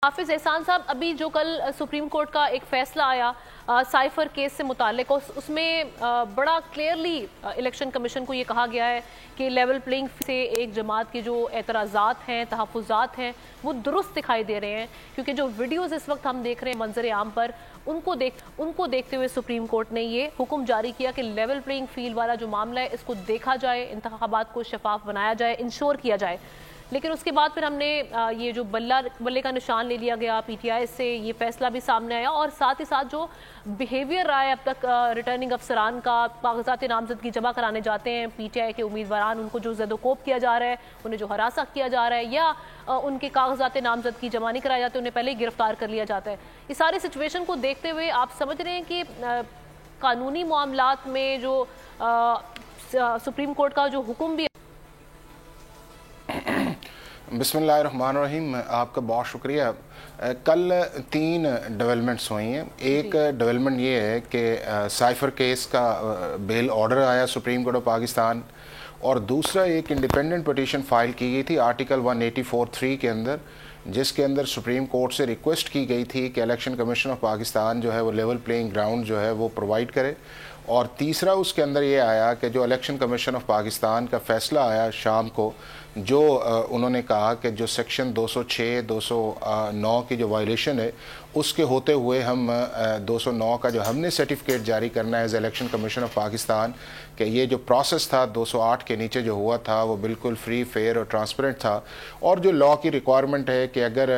حافظ احسان صاحب، ابھی جو کل سپریم کورٹ کا ایک فیصلہ آیا سائفر کیس سے متعلق، اس میں بڑا کلیئرلی الیکشن کمیشن کو یہ کہا گیا ہے کہ لیول پلینگ سے ایک جماعت کے جو اعتراضات ہیں، تحفظات ہیں، وہ درست دکھائی دے رہے ہیں، کیونکہ جو ویڈیوز اس وقت ہم دیکھ رہے ہیں منظر عام پر، ان کو دیکھتے ہوئے سپریم کورٹ نے یہ حکم جاری کیا کہ لیول پلینگ فیلڈ والا جو معاملہ ہے اس کو دیکھا جائے، انتخابات کو شفاف بنایا جائے، انشور کیا جائے۔ لیکن اس کے بعد پھر ہم نے یہ جو بلے کا نشان لے لیا گیا پی ٹی آئی سے، یہ فیصلہ بھی سامنے آیا، اور ساتھ ہی ساتھ جو بیہیویئر رہا ہے اب تک ریٹرننگ افسران کا، کاغذات نامزدگی جمع کرانے جاتے ہیں پی ٹی آئی کے امیدواران، ان کو جو زد و کوب کیا جا رہا ہے، انہیں جو ہراساں کیا جا رہا ہے، یا ان کے کاغذات نامزدگی جمع نہیں کرائے جاتے، انہیں پہلے ہی گرفتار کر لیا جاتا ہے۔ اس ساری سچویشن کو دیکھتے ہوئے آپ سمجھ رہے ہیں کہ قانونی معاملات میں جو سپریم کورٹ کا جو حکم بھی بسم اللہ الرحمن الرحیم، آپ کا بہت شکریہ۔ کل 3 ڈیولپمنٹس ہوئی ہیں۔ ایک ڈیولپمنٹ یہ ہے کہ سائفر کیس کا بیل آرڈر آیا سپریم کورٹ آف پاکستان، اور دوسرا ایک انڈیپینڈنٹ پٹیشن فائل کی گئی تھی آرٹیکل 184(3) کے اندر، جس کے اندر سپریم کورٹ سے ریکویسٹ کی گئی تھی کہ الیکشن کمیشن آف پاکستان جو ہے وہ لیول پلینگ گراؤنڈ جو ہے وہ پرووائڈ کرے۔ اور تیسرا اس کے اندر یہ آیا کہ جو الیکشن کمیشن آف پاکستان کا فیصلہ آیا شام کو، جو انہوں نے کہا کہ جو سیکشن 206 209 کی جو وائلیشن ہے، اس کے ہوتے ہوئے ہم 209 کا جو ہم نے سرٹیفکیٹ جاری کرنا ہے as election commission of Pakistan, کہ یہ جو پروسیس تھا 208 کے نیچے جو ہوا تھا وہ بالکل فری، فیئر اور ٹرانسپیرنٹ تھا، اور جو لاء کی ریکوائرمنٹ ہے کہ اگر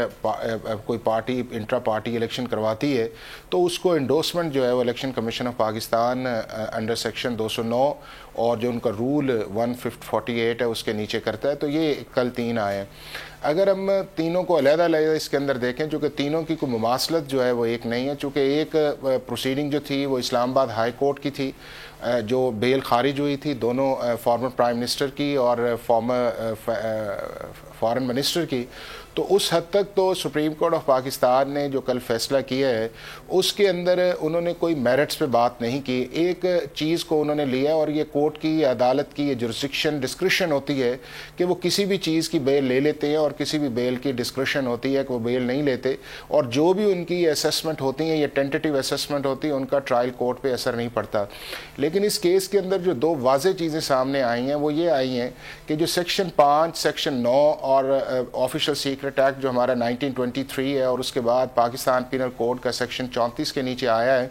کوئی پارٹی انٹرا پارٹی الیکشن کرواتی ہے تو اس کو انڈورسمنٹ جو ہے وہ election commission of Pakistan under section 209 اور جو ان کا رول 148 ہے اس کے نیچے کرتا ہے۔ تو یہ کل 3 آئے ہیں۔ اگر ہم تینوں کو علیحدہ علیحدہ اس کے اندر دیکھیں، چونکہ تینوں کی کوئی مماثلت جو ہے وہ ایک نہیں ہے، چونکہ ایک پروسیڈنگ جو تھی وہ اسلام آباد ہائی کورٹ کی تھی، جو بیل خارج ہوئی تھی دونوں فارمر پرائم منسٹر کی اور فارن منسٹر کی، تو اس حد تک تو سپریم کورٹ آف پاکستان نے جو کل فیصلہ کیا ہے اس کے اندر انہوں نے کوئی میرٹس پہ بات نہیں کی۔ ایک چیز کو انہوں نے لیا، اور یہ کورٹ کی عدالت کی یہ جورسڈکشن ڈسکریشن ہوتی ہے کہ وہ کسی بھی چیز کی بیل لے لیتے ہیں، اور کسی بھی بیل کی ڈسکریشن ہوتی ہے کہ وہ بیل نہیں لیتے، اور جو بھی ان کی اسیسمنٹ ہوتی ہیں، یہ ٹینٹیٹیو اسیسمنٹ ہوتی ہے، ان کا ٹرائل کورٹ پہ اثر نہیں پڑتا۔ لیکن اس کیس کے اندر جو 2 واضح چیزیں سامنے آئی ہیں وہ یہ آئی ہیں کہ جو سیکشن 5 سیکشن 9 اور آفیشل سیکرٹ ایکٹ جو ہمارا 1923 ہے، اور اس کے بعد پاکستان پینل کوڈ کا سیکشن 34 کے نیچے آیا ہے،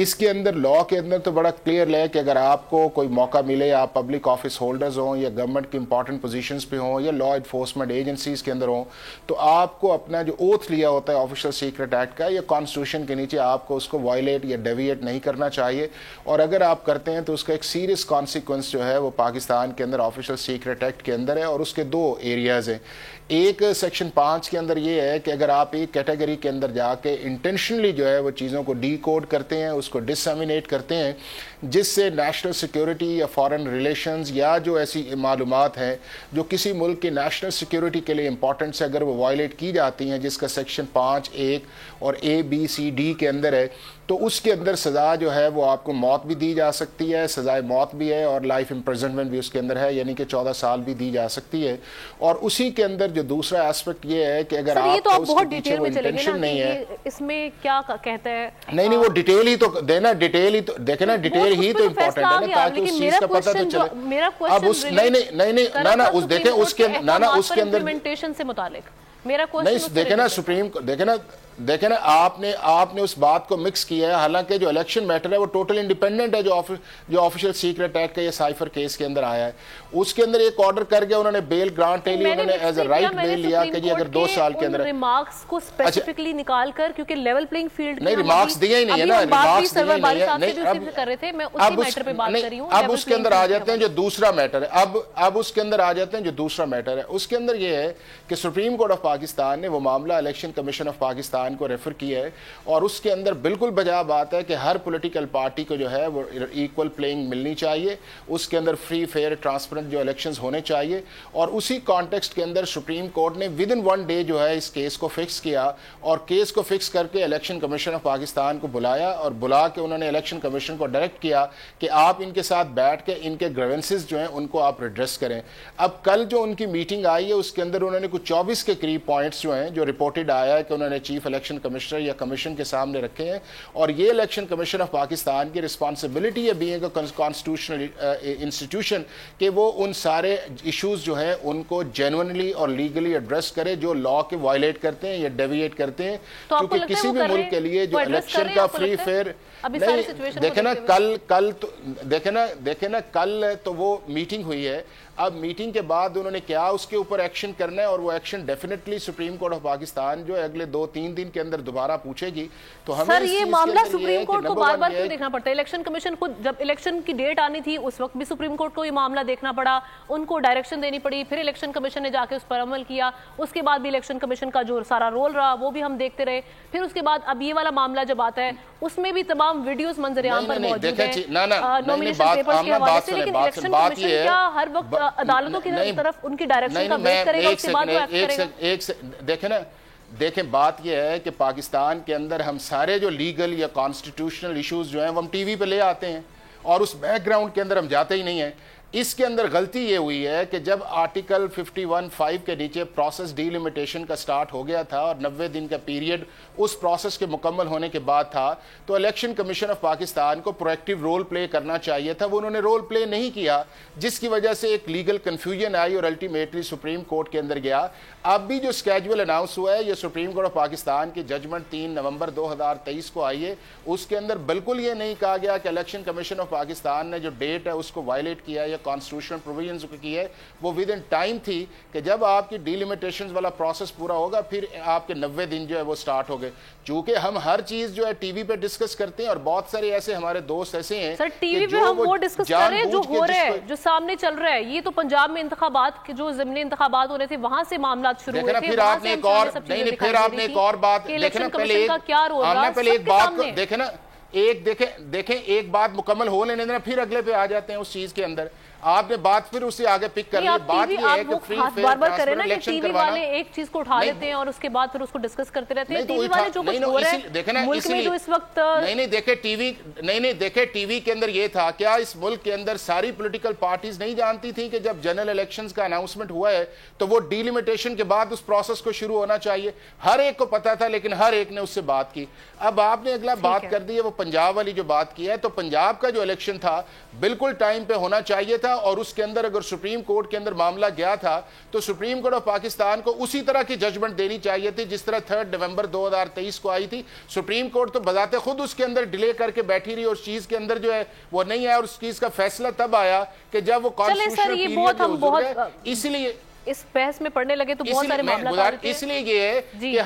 اس کے اندر لاء کے اندر تو بڑا کلیئر ہے کہ اگر آپ کو کوئی موقع ملے، آپ پبلک آفس ہولڈرز ہوں یا گورنمنٹ کی امپورٹنٹ پوزیشنز پہ ہوں یا لاء انفورسمنٹ ایجنسیز کے اندر ہوں، تو آپ کو اپنا جو اوتھ لیا ہوتا ہے آفیشل سیکرٹ ایکٹ کا یا کانسٹیٹیوشن کے نیچے، آپ کو اس کو وائلیٹ یا ڈیویٹ نہیں کرنا چاہیے، اور اگر آپ کرتے ہیں تو اس کا ایک سیریس کانسیکوینس جو ہے وہ پاکستان کے اندر آفیشل سیکرٹ ایکٹ کے اندر ہے، اور اس کے 2 ایریاز ہیں۔ ایک سیکشن 5 کے اندر یہ ہے کہ اگر آپ ایک کیٹیگری کے اندر جا کے انٹینشنلی جو ہے وہ چیزوں کو ڈی کوڈ کرتے ہیں، اس کو ڈسامینیٹ کرتے ہیں، جس سے نیشنل سیکیورٹی یا فارن ریلیشنز یا جو ایسی معلومات ہیں جو کسی ملک کی نیشنل سیکیورٹی کے لیے امپورٹنٹ ہے، اگر وہ وائلیٹ کی جاتی ہیں، جس کا سیکشن 5(1) اور A B C D کے اندر ہے، تو اس کے اندر سزا جو ہے وہ آپ کو موت بھی دی جا سکتی ہے، سزائے موت بھی ہے، اور لائف امپریزنمنٹ بھی اس کے اندر ہے، یعنی کہ 14 سال بھی دی جا سکتی ہے۔ اور اسی کے اندر جو دوسرا ایسپیکٹ یہ ہے کہ اگر آپ کو اس کے پیچھے وہ انٹینشن نہیں ہے، اس میں کیا کہتا ہے، نہیں وہ ڈیٹیل ہی تو دینا، ڈیٹیل ہی تو دیکھیں نا، ڈیٹیل ہی تو امپورٹنٹ ہے نا، تاکہ اس چیز کا پتہ تو چلے۔ اب اس نہیں اس دیکھیں اس کے اس کے اندر سے متعلق میرا نہیں، دیکھیں نا آپ نے اس بات کو مکس کیا ہے، حالانکہ جو الیکشن میٹر ہے وہ ٹوٹل انڈیپینڈنٹ ہے، جو آفیشل سیکرٹ ایکٹ کا یہ سائفر کیس کے اندر آیا ہے، اس کے اندر ایک آرڈر کر گیا، انہوں نے بیل گرانٹ لے لی، انہوں نے ایز اے رائٹ بیل لیا کہ جی اگر 2 سال کے اندر ریمارکس کو اسپیسیفکلی نکال کر، کیونکہ لیول پلینگ فیلڈ نہیں ریمارکس دیا ہی نہیں ہے نا، ریمارکس دیا ہی نہیں ہے، کر رہے تھے، میں اسی میٹر پہ بات کر رہی ہوں۔ اب اس کے اندر آ جاتے ہیں جو دوسرا میٹر ہے، اب اس کے اندر آ جاتے ہیں جو دوسرا میٹر ہے، اس کے اندر یہ ہے کہ سپریم کورٹ آف پاکستان نے وہ معاملہ election commission of Pakistan Pakistan کو ریفر کیا ہے اور اس کے اندر بالکل بجا بات ہے کہ ہر پولیٹیکل پارٹی کو جو ہے وہ ایکول پلینگ ملنی چاہیے, اس کے اندر فری فیئر ٹرانسپیرنٹ جو الیکشنز ہونے چاہیے. اور اسی کانٹیکسٹ کے اندر سپریم کورٹ نے ود ان 1 ڈے جو ہے اس کیس کو فکس کیا اور کیس کو فکس کر کے الیکشن کمیشن آف پاکستان کو بلایا اور بلا کے انہوں نے الیکشن کمیشن کو ڈائریکٹ کیا کہ آپ ان کے ساتھ بیٹھ کے ان کے گریونسز جو ہیں ان کو آپ ریڈریس کریں. اب کل جو ان کی میٹنگ آئی ہے اس کے اندر انہوں نے کچھ 24 کے قریب پوائنٹس جو ہیں جو رپورٹڈ آیا ہے کہ انہوں نے چیف الیکشن کمشنر یا کمیشن کے سامنے رکھے ہیں, اور یہ الیکشن کمیشن آف پاکستان کی رسپانسبلٹی ہے بینگ اے کانسٹیٹیوشنل انسٹیٹیوشن کہ وہ ان سارے ایشوز جو ہیں ان کو جینوئنلی اور لیگلی ایڈریس کرے جو لا کے وائلیٹ کرتے ہیں یا ڈیویٹ کرتے ہیں, کیونکہ کسی بھی ملک کے لیے جو الیکشن کا فری فیئر دیکھیں نا کل تو وہ میٹنگ ہوئی ہے. اب میٹنگ کے بعد انہوں نے کیا اس کے اوپر ایکشن کرنا ہے اور وہ action definitely supreme court of Pakistan جو اگلے 2-3 دن کے اندر دوبارہ پوچھے گی. تو ہمیں سر یہ معاملہ سپریم کورٹ کو بار بار کیوں دیکھنا پڑتا ہے؟ الیکشن کمیشن کو جب الیکشن کی ڈیٹ آنی تھی اس وقت بھی سپریم کورٹ کو یہ معاملہ دیکھنا پڑا, ان کو ڈائریکشن دینی پڑی, پھر الیکشن کمیشن نے جا کے اس پر عمل کیا, اس کے بعد بھی الیکشن کمیشن کا جو سارا رول رہا وہ بھی ہم دیکھتے رہے, پھر اس کے بعد اب یہ والا معاملہ جب آتا ہے اس میں بھی تمام ویڈیوز منظر عام پر موجود ہیں نومینیشن پیپرز کے حوالے سے, لیکن الیکشن کمیشن کیا ہر وقت عدالتوں کی طرف ان کی ڈائریکشن کا ویٹ کرے گا, اس کے بعد وہ ایکٹ کرے گا؟ دیکھیں بات یہ ہے کہ پاکستان کے اندر ہم سارے جو لیگل یا کانسٹیٹیوشنل ایشوز جو ہیں وہ ہم ٹی وی پہ لے آتے ہیں اور اس بیک گراؤنڈ کے اندر ہم جاتے ہی نہیں ہیں. اس کے اندر غلطی یہ ہوئی ہے کہ جب آرٹیکل 51(5) کے نیچے پروسیس ڈی لیمیٹیشن کا سٹارٹ ہو گیا تھا اور 90 دن کا پیریڈ اس پروسیس کے مکمل ہونے کے بعد تھا, تو الیکشن کمیشن آف پاکستان کو پرویکٹیو رول پلے کرنا چاہیے تھا. وہ انہوں نے رول پلے نہیں کیا جس کی وجہ سے ایک لیگل کنفیوژن آئی اور الٹیمیٹلی سپریم کورٹ کے اندر گیا. اب بھی جو اسکیجول اناؤنس ہوا ہے یہ سپریم کورٹ آف پاکستان کی ججمنٹ 3 نومبر 2023 کو آئی ہے, اس کے اندر بالکل یہ نہیں کہا گیا کہ الیکشن کمیشن آف پاکستان نے جو ڈیٹ ہے اس کو وائلیٹ کیا یا کانسٹیٹیوشنل پروویژنز کو کی ہے. وہ ود ان ٹائم تھی کہ جب آپ کی ڈیلیمیٹیشنز والا پروسیس پورا ہوگا پھر آپ کے 90 دن جو ہے وہ سٹارٹ ہو گئے. چونکہ ہم ہر چیز جو ہے ٹی وی پہ ڈسکس کرتے ہیں اور بہت سارے ایسے ہمارے دوست ایسے ہیں سر ٹی وی پہ ہم وہ ڈسکس کر رہے ہیں جو ہو رہا ہے, جو سامنے چل رہا ہے. یہ تو پنجاب میں انتخابات کے جو ضمنی انتخابات ہو رہے تھے وہاں سے معاملات شروع ہوئے تھے, پھر آپ نے ایک اور بات دیکھیں نا, پہلے ایک بات دیکھیں نا, دیکھیں ایک بات مکمل ہو لینے دینا پھر اگلے پہ آ جاتے ہیں اس چیز کے اندر. آپ نے بات پھر اسے آگے پک کر لی. بات یہ ہے کہ فری فیئر ٹرانسپیرنٹ الیکشن کروانا, ایک چیز کو اٹھا لیتے ہیں اور اس کے بعد پھر اس کو ڈسکس کرتے رہتے ہیں. ٹی وی والے جو کچھ ہو رہا ہے ملک میں جو اس وقت دیکھیں ٹی وی کے اندر یہ تھا, کیا اس ملک کے اندر ساری پولیٹیکل پارٹیز نہیں جانتی تھیں کہ جب جنرل الیکشنز کا اناؤنسمنٹ ہوا ہے تو وہ ڈیلیمیٹیشن کے بعد اس پروسیس کو شروع ہونا چاہیے؟ ہر ایک کو پتا تھا لیکن ہر ایک نے اس سے بات کی. اب آپ نے اگلا بات کر دی ہے وہ پنجاب والی جو بات کی ہے, تو پنجاب کا جو الیکشن تھا بالکل ٹائم پہ ہونا چاہیے تھا اور اس کے اندر اگر سپریم کورٹ کے اندر معاملہ گیا تھا تو سپریم کورٹ آف پاکستان کو اسی طرح کی ججمنٹ دینی چاہیے تھی جس طرح 3 نومبر 2023 کو آئی تھی. سپریم کورٹ تو بذات خود اس کے اندر ڈیلے کر کے بیٹھی رہی اور اس چیز کے اندر جو ہے وہ نہیں آیا, اور اس چیز کا فیصلہ تب آیا کہ جب وہ کانسٹیٹیوشنل پیریڈ میں حضور ہے. اس لیے اس بحث میں پڑھنے لگے تو بہت سارے معاملات آ رہے اس لیے یہ ہے کہ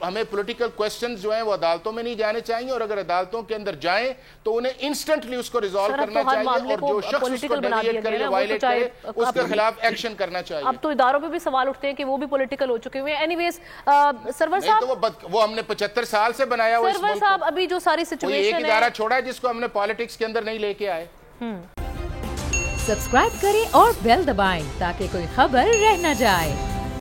ہمیں پولیٹیکل کوسچنز جو ہیں وہ عدالتوں میں نہیں جانے چاہیے, اور اگر عدالتوں کے اندر جائیں تو انہیں انسٹنٹلی اس کو ریزالو کرنا چاہیے اور جو شخص اس کو ڈیویٹ کرے وائلیٹ کرے اس کے خلاف ایکشن کرنا چاہیے. اب تو اداروں پہ بھی سوال اٹھتے ہیں کہ وہ بھی پولیٹیکل ہو چکے ہوئے ہیں. اینی ویز سرور صاحب وہ ہم نے 75 سال سے بنایا ہوا سرور صاحب ابھی جو ساری سچویشن ہے, ایک ادارہ چھوڑا ہے جس کو ہم نے پالیٹکس کے اندر نہیں لے کے آئے. سبسکرائب کریں اور بیل دبائیں تاکہ کوئی خبر رہ نہ جائے.